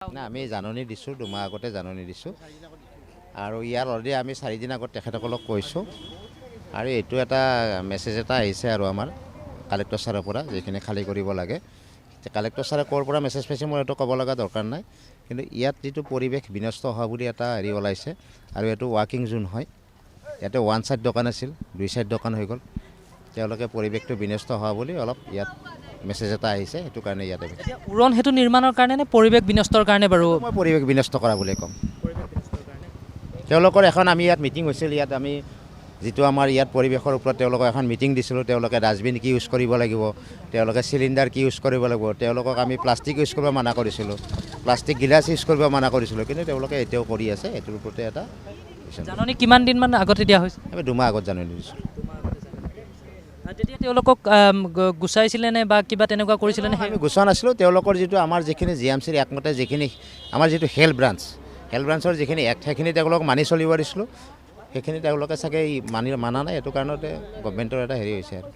না আমি জাননী দিছোঁ, 2 মাহ আগতে জাননী দিছোঁ আৰু ইয়াৰ অলৰেডি আমি 4 দিন আগত তেখেতসকলক কৈছোঁ আৰু এইটো এটা মেছেজ এটা আহিছে আৰু আমাৰ কালেক্টৰ ছাৰৰ পৰা যিখিনি খালী কৰিব লাগে। কালেক্টৰ ছাৰে ক'ৰ পৰা মেছেজ পাইছে মই এইটো ক'ব লগা দৰকাৰ নাই, কিন্তু ইয়াত যিটো পৰিৱেশ বিনষ্ট হোৱা বুলি এটা হেৰি ওলাইছে আৰু এইটো ৱাকিং জোন হয়। ইয়াতে 1 চাইড দোকান আছিল, 2 চাইড দোকান হৈ গ'ল। তেওঁলোকে পৰিৱেশটো বিনষ্ট হোৱা বুলি অলপ ইয়াত মেছেজ এটা আহিছে, সেইটো কাৰণে ইয়াতে উৰণ সেতু নিৰ্মাণৰ কাৰণে নে পৰিৱেশ বিনষ্টৰ কাৰণে বাৰু? মই পৰিৱেশ বিনষ্ট কৰা বুলি ক'ম। তেওঁলোকৰ এখন আমি ইয়াত মিটিং হৈছিল, ইয়াত আমি যিটো আমাৰ ইয়াত পৰিৱেশৰ ওপৰত তেওঁলোকক এখন মিটিং দিছিলোঁ। তেওঁলোকে ডাষ্টবিন কি ইউজ কৰিব লাগিব, তেওঁলোকে চিলিণ্ডাৰ কি ইউজ কৰিব লাগিব, তেওঁলোকক আমি প্লাষ্টিক ইউজ কৰিব মানা কৰিছিলোঁ, প্লাষ্টিক গিলাচ ইউজ কৰিব মানা কৰিছিলোঁ, কিন্তু তেওঁলোকে এতিয়াও কৰি আছে। এইটোৰ ওপৰতে এটা জাননী কিমান দিনমান আগতে দিয়া হৈছে? আমি 2 মাহ আগত জাননী দিছোঁ। তেতিয়া তেওঁলোকক গুচাইছিলে নে বা কিবা তেনেকুৱা কৰিছিলে নে? আমি গুচোৱা নাছিলোঁ। তেওঁলোকৰ যিটো আমাৰ যিখিনি GMCৰ একমতে যিখিনি আমাৰ যিটো হেল্থ ব্ৰাঞ্চৰ যিখিনি এক্ট সেইখিনি তেওঁলোকক মানি চলিব দিছিলোঁ, সেইখিনি তেওঁলোকে চাগে মানা নাই। এইটো কাৰণতে গভমেণ্টৰ এটা হেৰি হৈছে আৰু